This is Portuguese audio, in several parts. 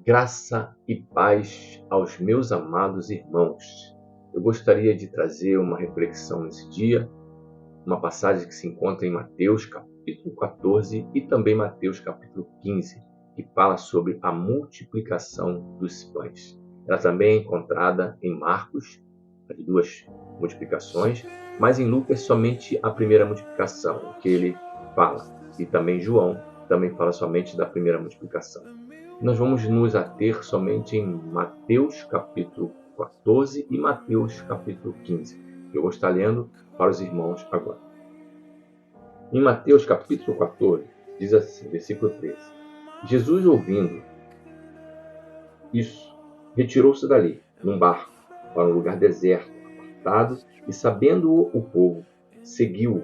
Graça e paz aos meus amados irmãos. Eu gostaria de trazer uma reflexão nesse dia, uma passagem que se encontra em Mateus capítulo 14 e também Mateus capítulo 15, que fala sobre a multiplicação dos pães. Ela também é encontrada em Marcos, as duas multiplicações, mas em Lucas somente a primeira multiplicação, que ele fala. E também João também fala somente da primeira multiplicação. Nós vamos nos ater somente em Mateus capítulo 14 e Mateus capítulo 15. Eu vou estar lendo para os irmãos agora. Em Mateus capítulo 14, diz assim, versículo 13. Jesus, ouvindo isso, retirou-se dali, num barco, para um lugar deserto, apartado, e sabendo-o o povo, seguiu-o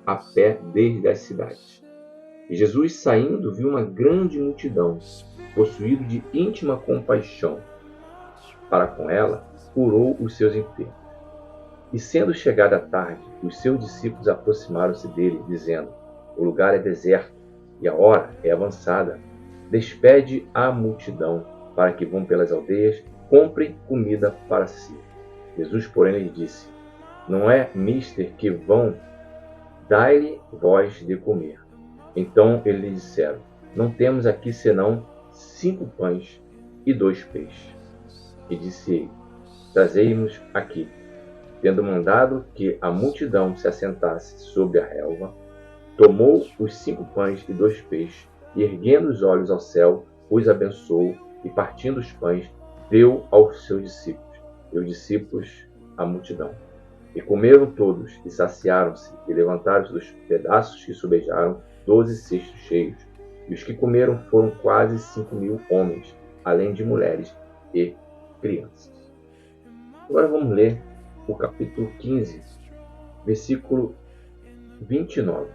a pé desde as cidades. E Jesus, saindo, viu uma grande multidão, possuído de íntima compaixão para com ela, curou os seus enfermos. E sendo chegada a tarde, os seus discípulos aproximaram-se dele, dizendo: O lugar é deserto, e a hora é avançada. Despede a multidão, para que vão pelas aldeias, comprem comida para si. Jesus, porém, lhes disse: Não é mister que vão, dai-lhe vós de comer. Então eles lhe disseram: Não temos aqui senão 5 pães e 2 peixes. E disse ele: Trazei-nos aqui. Tendo mandado que a multidão se assentasse sobre a relva, tomou os 5 pães e 2 peixes, e erguendo os olhos ao céu, os abençoou, e partindo os pães, deu aos seus discípulos, e os discípulos à multidão. E comeram todos, e saciaram-se, e levantaram-se dos pedaços que sobejaram 12 cestos cheios. E os que comeram foram quase 5.000 homens, além de mulheres e crianças. Agora vamos ler o capítulo 15, versículo 29.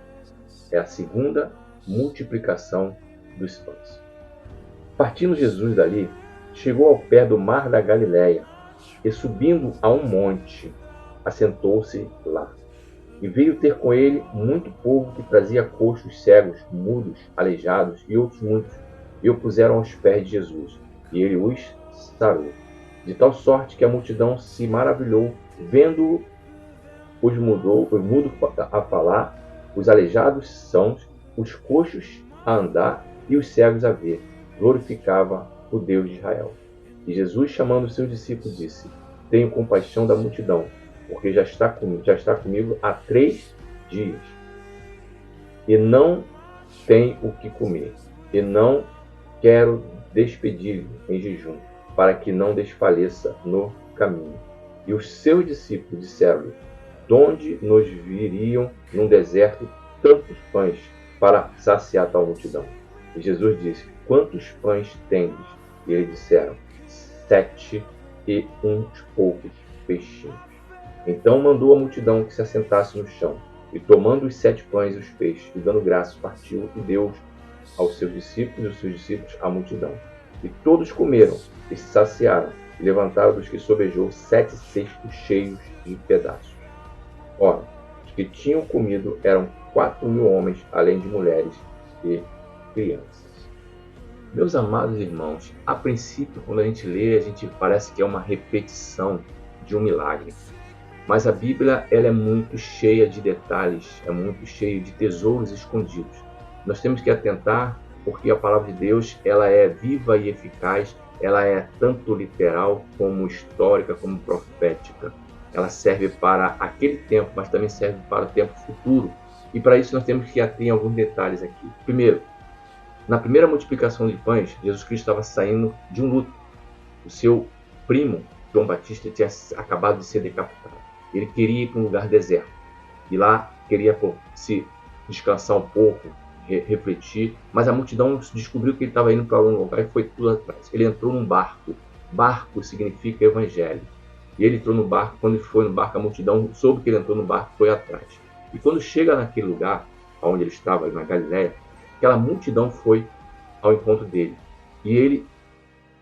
É a segunda multiplicação dos pães. Partindo Jesus dali, chegou ao pé do mar da Galileia, e subindo a um monte, assentou-se lá. E veio ter com ele muito povo que trazia coxos, cegos, mudos, aleijados e outros muitos, e o puseram aos pés de Jesus, e ele os sarou. De tal sorte que a multidão se maravilhou, vendo os mudos a falar, os aleijados sãos, os coxos a andar e os cegos a ver. Glorificava o Deus de Israel. E Jesus, chamando os seus discípulos, disse: Tenho compaixão da multidão, porque já está comigo há 3 dias, e não tem o que comer, e não quero despedir-lhe em jejum, para que não desfaleça no caminho. E os seus discípulos disseram-lhe: Donde nos viriam num deserto tantos pães para saciar tal multidão? E Jesus disse: Quantos pães tendes? E eles disseram: 7 e uns poucos peixinhos. Então mandou a multidão que se assentasse no chão, e tomando os 7 pães e os peixes, e dando graças, partiu e deu aos seus discípulos, e os seus discípulos à multidão. E todos comeram, e se saciaram, e levantaram dos que sobejou 7 cestos cheios de pedaços. Ora, os que tinham comido eram 4.000 homens, além de mulheres e crianças. Meus amados irmãos, a princípio, quando a gente lê, a gente parece que é uma repetição de um milagre. Mas a Bíblia, ela é muito cheia de detalhes, é muito cheia de tesouros escondidos. Nós temos que atentar, porque a palavra de Deus, ela é viva e eficaz, ela é tanto literal como histórica, como profética. Ela serve para aquele tempo, mas também serve para o tempo futuro. E para isso nós temos que ater em alguns detalhes aqui. Primeiro, na primeira multiplicação de pães, Jesus Cristo estava saindo de um luto. O seu primo, João Batista, tinha acabado de ser decapitado. Ele queria ir para um lugar deserto. E lá queria se descansar um pouco, refletir. Mas a multidão descobriu que ele estava indo para algum lugar e foi tudo atrás. Ele entrou num barco. Barco significa evangelho. E ele entrou no barco. Quando ele foi no barco, a multidão soube que ele entrou no barco e foi atrás. E quando chega naquele lugar, onde ele estava, na Galileia, aquela multidão foi ao encontro dele. E ele,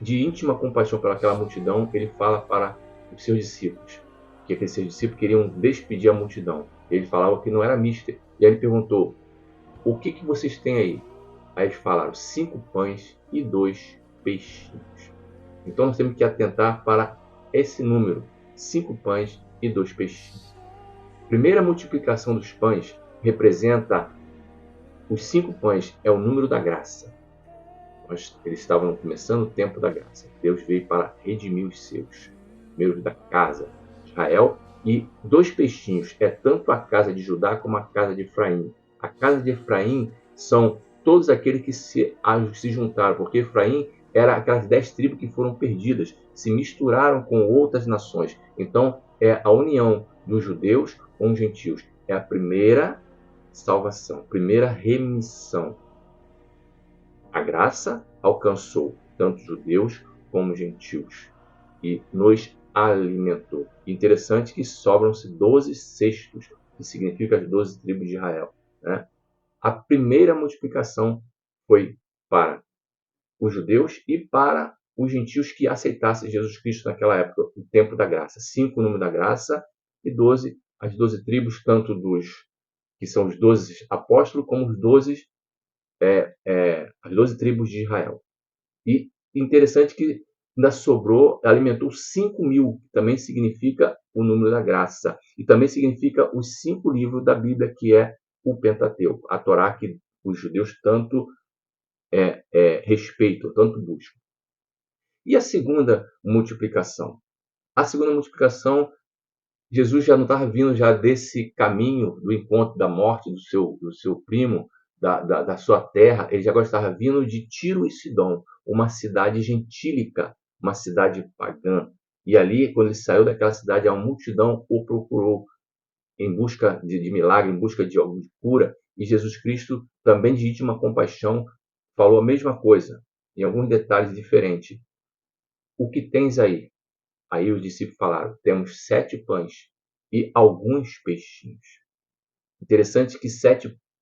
de íntima compaixão pelaquela multidão, ele fala para os seus discípulos, que aqueles seus discípulos queriam despedir a multidão. Ele falava que não era mister. E aí ele perguntou: O que vocês têm aí? Aí eles falaram: 5 pães e 2 peixinhos. Então nós temos que atentar para esse número, 5 pães e 2 peixinhos. A primeira multiplicação dos pães representa os 5 pães, é o número da graça. Eles estavam começando o tempo da graça. Deus veio para redimir os seus, membros da casa de Israel. E 2 peixinhos é tanto a casa de Judá como a casa de Efraim. A casa de Efraim são todos aqueles que se juntaram, porque Efraim era aquelas 10 tribos que foram perdidas, se misturaram com outras nações. Então, é a união dos judeus com os gentios. É a primeira salvação, primeira remissão. A graça alcançou tanto judeus como gentios e nos alimentou. Interessante que sobram-se 12 cestos, que significa as 12 tribos de Israel. Né? A primeira multiplicação foi para os judeus e para os gentios que aceitassem Jesus Cristo naquela época, o tempo da graça. 5 o número da graça e 12 as 12 tribos, tanto dos que são os 12 apóstolos, como os 12 as 12 tribos de Israel. E interessante que ainda sobrou, alimentou 5.000, que também significa o número da graça. E também significa os 5 livros da Bíblia, que é o Pentateuco, a Torá que os judeus tanto respeitam, tanto buscam. E a segunda multiplicação? A segunda multiplicação, Jesus já não estava vindo já desse caminho do encontro da morte do seu primo, da sua terra. Ele já agora estava vindo de Tiro e Sidom, uma cidade gentílica, uma cidade pagã. E ali, quando ele saiu daquela cidade, a multidão o procurou em busca de milagre, em busca de algo de cura. E Jesus Cristo, também de íntima compaixão, falou a mesma coisa, em alguns detalhes diferentes. O que tens aí? Aí os discípulos falaram, temos 7 pães e alguns peixinhos. Interessante que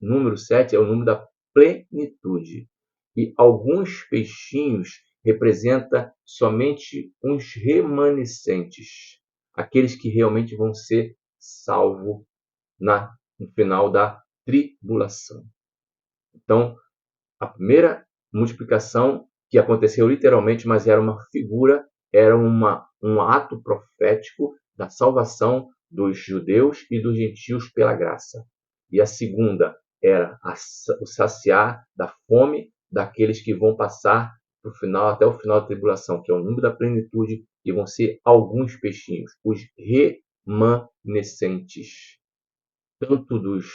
número 7 é o número da plenitude. E alguns peixinhos representa somente uns remanescentes, aqueles que realmente vão ser salvos no final da tribulação. Então, a primeira multiplicação que aconteceu literalmente, mas era uma figura, era um ato profético da salvação dos judeus e dos gentios pela graça. E a segunda era o saciar da fome daqueles que vão passar pro final, até o final da tribulação, que é o número da plenitude, e vão ser alguns peixinhos, os remanescentes, tanto dos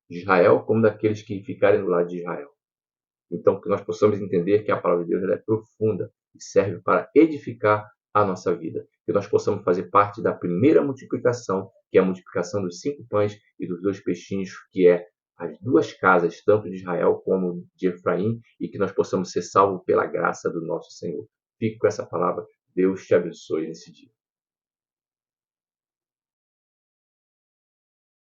de Israel como daqueles que ficarem do lado de Israel. Então, que nós possamos entender que a palavra de Deus ela é profunda e serve para edificar a nossa vida. Que nós possamos fazer parte da primeira multiplicação, que é a multiplicação dos 5 pães e dos 2 peixinhos, que é as 2 casas, tanto de Israel como de Efraim, e que nós possamos ser salvos pela graça do nosso Senhor. Fique com essa palavra. Deus te abençoe nesse dia.